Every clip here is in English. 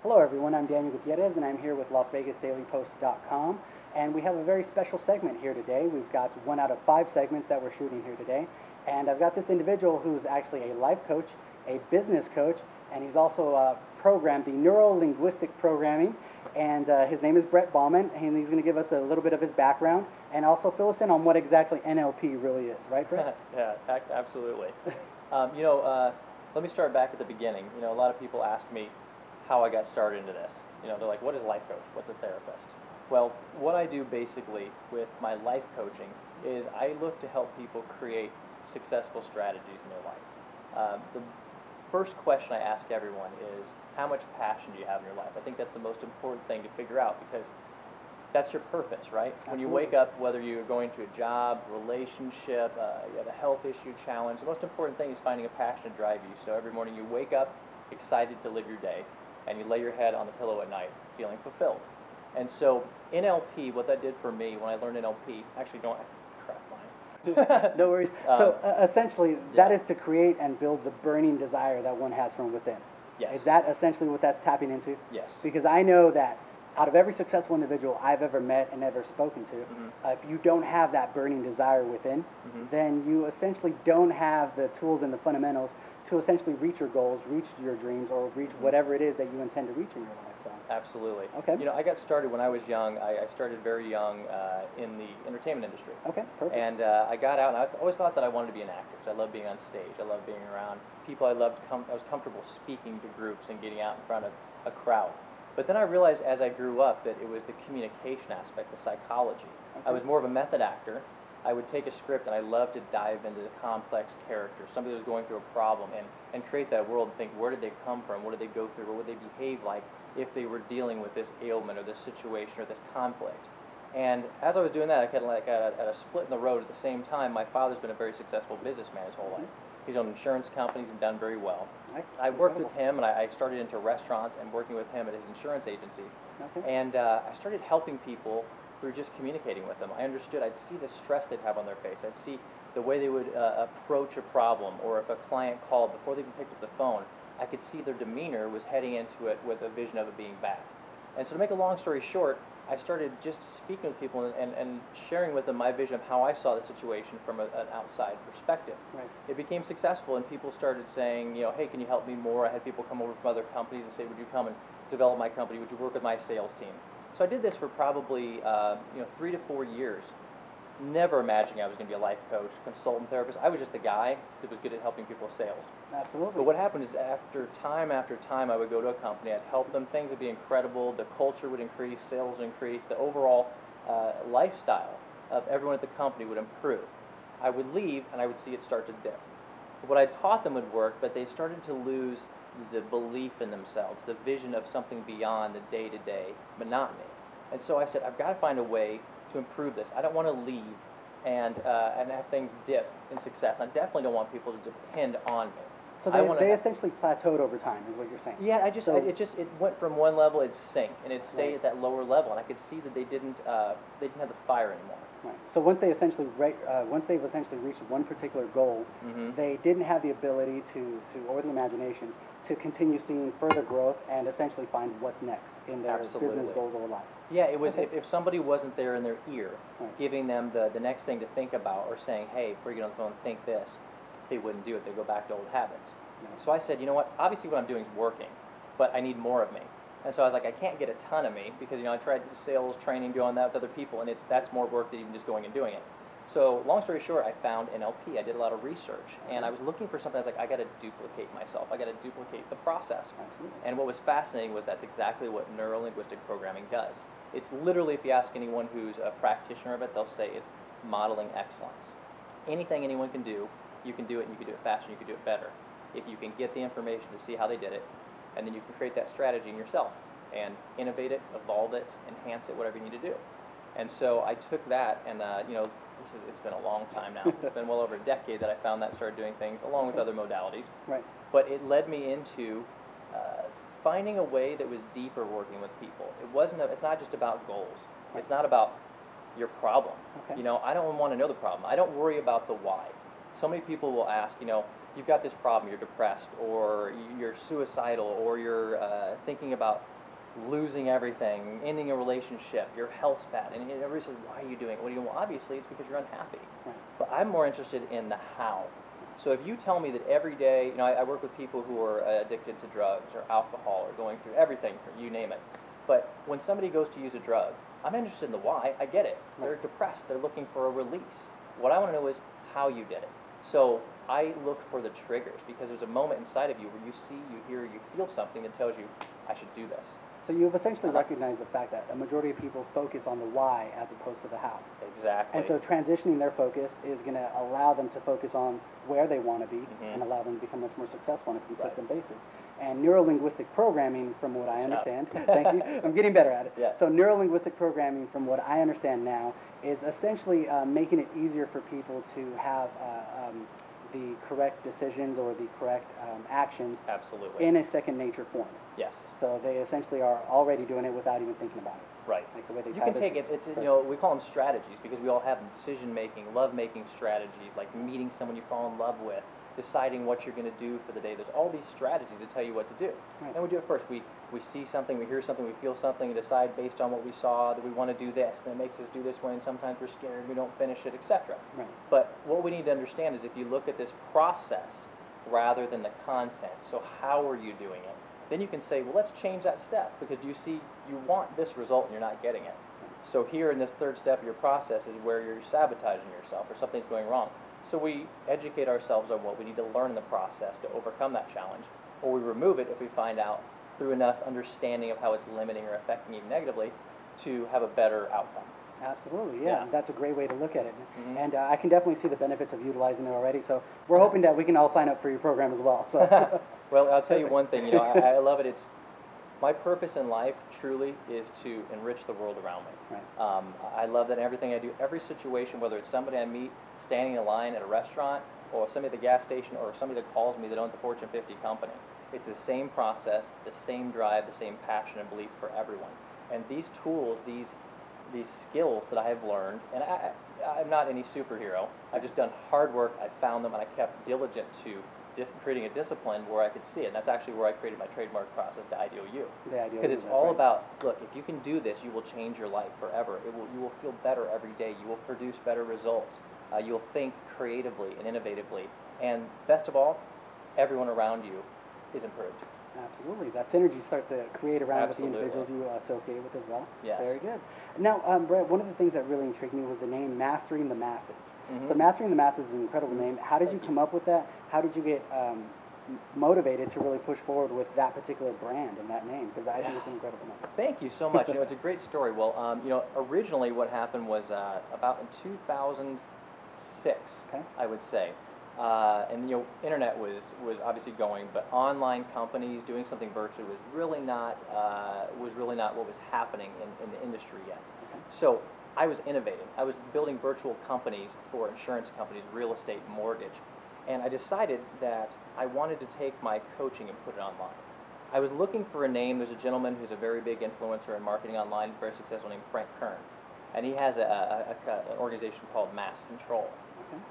Hello everyone, I'm Daniel Gutierrez and I'm here with LasVegasDailyPost.com, and we have a very special segment here today. We've got one out of 5 segments that we're shooting here today, and I've got this individual who's actually a life coach, a business coach, and he's also programmed the neuro-linguistic programming, and his name is Baughman, and he's going to give us a little bit of his background and also fill us in on what exactly NLP really is, right, Brett? Yeah, absolutely. You know, let me start back at the beginning. You know, a lot of people ask me how I got started into this. You know, they're like, what is a life coach? What's a therapist? Well, what I do basically with my life coaching is I look to help people create successful strategies in their life. The first question I ask everyone is, how much passion do you have in your life? I think that's the most important thing to figure out, because that's your purpose, right? Absolutely. When you wake up, whether you're going to a job, relationship, you have a health issue, challenge, the most important thing is finding a passion to drive you. So every morning you wake up excited to live your day, and you lay your head on the pillow at night feeling fulfilled. And so NLP, what that did for me when I learned NLP, actually don't crap mine. No worries. Essentially, that is to create and build the burning desire that one has from within. Yes. Is that essentially what that's tapping into? Yes. Because I know that out of every successful individual I've ever met and ever spoken to, if you don't have that burning desire within, then you essentially don't have the tools and the fundamentals to essentially reach your goals, reach your dreams, or reach whatever it is that you intend to reach in your life. So. Absolutely. Okay. You know, I got started when I was young. I started very young in the entertainment industry. Okay, perfect. And I got out, and I always thought that I wanted to be an actor, because I love being on stage. I love being around people. I was comfortable speaking to groups and getting out in front of a crowd. But then I realized as I grew up that it was the communication aspect, the psychology. Okay. I was more of a method actor. I would take a script and I loved to dive into the complex characters, somebody who was going through a problem, and create that world and think, where did they come from, what did they go through, what would they behave like if they were dealing with this ailment or this situation or this conflict. And as I was doing that, I kind of like at a split in the road. At the same time, my father's been a very successful businessman his whole life. He's owned insurance companies and done very well. I worked with him, and I started into restaurants and working with him at his insurance agencies. Okay. And I started helping people through just communicating with them. I understood. I'd see the stress they'd have on their face. I'd see the way they would approach a problem, or if a client called, before they even picked up the phone, I could see their demeanor was heading into it with a vision of it being bad. And so to make a long story short, I started just speaking with people and sharing with them my vision of how I saw the situation from an outside perspective. Right. It became successful, and people started saying, you know, hey, can you help me more? I had people come over from other companies and say, would you come and develop my company? Would you work with my sales team? So I did this for probably 3 to 4 years, never imagining I was going to be a life coach, consultant, therapist. I was just the guy that was good at helping people with sales. Absolutely. But what happened is after time, I would go to a company, I'd help them, things would be incredible, the culture would increase, sales would increase, the overall lifestyle of everyone at the company would improve. I would leave and I would see it start to dip. What I taught them would work, but they started to lose the belief in themselves, the vision of something beyond the day-to-day monotony. And so I said, I've got to find a way to improve this. I don't want to leave and have things dip in success. I definitely don't want people to depend on me. So they essentially plateaued over time, is what you're saying. Yeah, it went from one level, it'd sink, and it'd stay at that lower level, and I could see that they didn't have the fire anymore. Right. So once they've essentially reached one particular goal, they didn't have the ability or the imagination to continue seeing further growth and essentially find what's next in their business goals or life. Yeah, it was if somebody wasn't there in their ear, giving them the next thing to think about, or saying, hey, before you get on the phone, think this, they wouldn't do it. They'd go back to old habits. Right. So I said, you know what, obviously what I'm doing is working, but I need more of me. And so I was like, I can't get a ton of me, because I tried sales training, doing that with other people, and that's more work than even just going and doing it. So long story short, I found NLP. I did a lot of research, and I was looking for something. I was like, I got to duplicate myself. I got to duplicate the process. Absolutely. And what was fascinating was that's exactly what neuro-linguistic programming does. It's literally, if you ask anyone who's a practitioner of it, they'll say it's modeling excellence. Anything anyone can do, you can do it, and you can do it faster, and you can do it better. If you can get the information to see how they did it, and then you can create that strategy in yourself and innovate it, evolve it, enhance it, whatever you need to do. And so I took that, and it's been a long time now. It's been well over a decade that I found that, started doing things along with other modalities. Right. But it led me into finding a way that was deeper working with people. It's not just about goals. Right. It's not about your problem. Okay. I don't want to know the problem. I don't worry about the why. So many people will ask, you've got this problem, you're depressed, or you're suicidal, or you're thinking about losing everything, ending a relationship, your health's bad, and everybody says, why are you doing it? What are you doing? Well, obviously it's because you're unhappy. Right. But I'm more interested in the how. So if you tell me that every day, you know, I work with people who are addicted to drugs or alcohol or going through everything, you name it. But when somebody goes to use a drug, I'm interested in the why. I get it. They're depressed. They're looking for a release. What I want to know is how you did it. So I look for the triggers because there's a moment inside of you where you see, you hear, you feel something that tells you, I should do this. So you've essentially recognized the fact that a majority of people focus on the why as opposed to the how. Exactly. And so transitioning their focus is going to allow them to focus on where they want to be and allow them to become much more successful on a consistent basis. And neuro-linguistic programming, from what I understand, thank you, I'm getting better at it. Yeah. So neuro-linguistic programming, from what I understand now, is essentially making it easier for people to have the correct decisions or the correct actions Absolutely. in a second nature form. Yes. So they essentially are already doing it without even thinking about it. Right. Like the way they You can take it, it's, you know, we call them strategies because we all have decision-making, love-making strategies, like meeting someone you fall in love with, deciding what you're going to do for the day. There's all these strategies that tell you what to do. Right. And we do it first. We see something, we hear something, we feel something, and decide based on what we saw that we want to do this. And it makes us do this way, and sometimes we're scared, we don't finish it, etc. Right. But what we need to understand is if you look at this process rather than the content, so how are you doing it? Then you can say, well, let's change that step because you see, you want this result and you're not getting it. So here in this third step of your process is where you're sabotaging yourself or something's going wrong. So we educate ourselves on what we need to learn in the process to overcome that challenge, or we remove it if we find out through enough understanding of how it's limiting or affecting you negatively to have a better outcome. Absolutely, yeah. That's a great way to look at it. And I can definitely see the benefits of utilizing it already. So we're hoping that we can all sign up for your program as well. So. Well, I'll tell you one thing, you know, I love it. It's my purpose in life truly is to enrich the world around me. Right. I love that in everything I do, every situation, whether it's somebody I meet standing in line at a restaurant or somebody at the gas station or somebody that calls me that owns a Fortune 50 company. It's the same process, the same drive, the same passion and belief for everyone. And these tools, these skills that I have learned, and I'm not any superhero. I've just done hard work. I found them, and I kept diligent to creating a discipline where I could see it. And that's actually where I created my trademark process, the Ideal You. Because it's all about, look, if you can do this, you will change your life forever. You will feel better every day. You will produce better results. You'll think creatively and innovatively. And best of all, everyone around you is improved. Absolutely. That synergy starts to create around with the individuals you associate with as well. Yes. Very good. Now, Brett, one of the things that really intrigued me was the name Mastering the Masses. So Mastering the Masses is an incredible name. How did you come up with that? How did you get motivated to really push forward with that particular brand and that name? Because I think it's an incredible name. Thank you so much. You know, it's a great story. Well, you know, originally what happened was about in 2006, I would say. And you know, internet was obviously going, but online companies doing something virtually was really not what was happening in the industry yet. So I was innovating. I was building virtual companies for insurance companies, real estate, mortgage, and I decided that I wanted to take my coaching and put it online. I was looking for a name. There's a gentleman who's a very big influencer in marketing online, very successful, named Frank Kern, and he has an organization called Mass Control.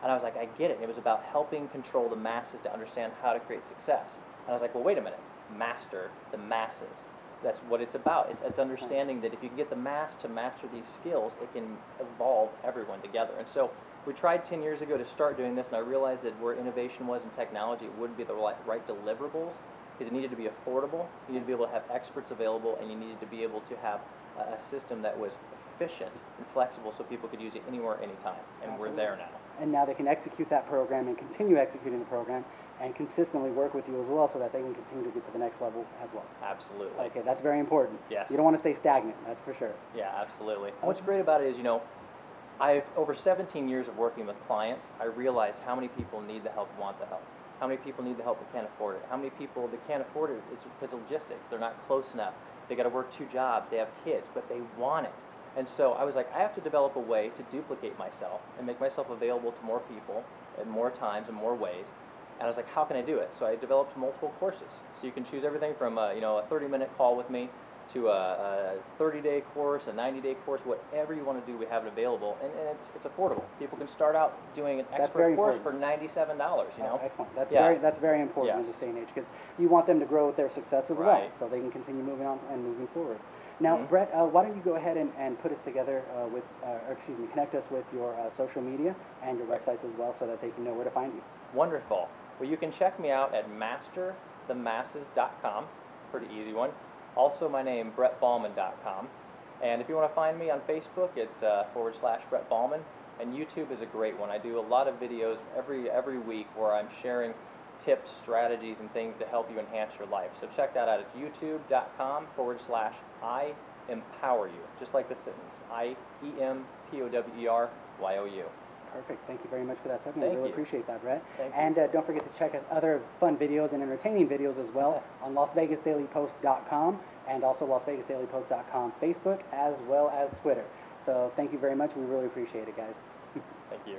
And I was like, I get it. It was about helping control the masses to understand how to create success. And I was like, well, wait a minute. Master the masses. That's what it's about. It's understanding that if you can get the mass to master these skills, it can evolve everyone together. And so we tried 10 years ago to start doing this, and I realized that where innovation was in technology, it wouldn't be the right deliverables, because it needed to be affordable, you needed to be able to have experts available, and you needed to be able to have a system that was efficient and flexible so people could use it anywhere, anytime. And we're there now. And now they can execute that program and continue executing the program and consistently work with you as well so that they can continue to get to the next level as well. Absolutely. Okay, that's very important. Yes. You don't want to stay stagnant, that's for sure. Yeah, absolutely. What's great about it is, you know, I've over 17 years of working with clients, I realized how many people need the help, want the help. How many people need the help but can't afford it? How many people that can't afford it, it's because of logistics. They're not close enough. They got to work 2 jobs. They have kids, but they want it. And so I was like, I have to develop a way to duplicate myself and make myself available to more people at more times and more ways. And I was like, how can I do it? So I developed multiple courses. So you can choose everything from a 30-minute call with me to a 30-day course, a 90-day course, whatever you want to do, we have it available, and it's affordable. People can start out doing an expert course for $97. You know, excellent. Yeah. That's very important in Yes. this day and age, because you want them to grow with their success as well, Right. so they can continue moving on and moving forward. Now, Mhm. Brett, why don't you go ahead and put us together connect us with your social media and your websites as well, so that they can know where to find you. Wonderful. Well, you can check me out at masterthemasses.com. Pretty easy one. Also, my name, BrettBaughman.com. And if you want to find me on Facebook, it's /Brett Baughman. And YouTube is a great one. I do a lot of videos every week where I'm sharing tips, strategies, and things to help you enhance your life. So check that out. It's youtube.com/I empower you. Just like the sentence, IEMPOWERYOU. Perfect. Thank you very much for that segment. Thank I really you. appreciate that, Brett. Thank you. And don't forget to check out other fun videos and entertaining videos as well on LasVegasDailyPost.com and also LasVegasDailyPost.com Facebook as well as Twitter. So thank you very much. We really appreciate it, guys. Thank you.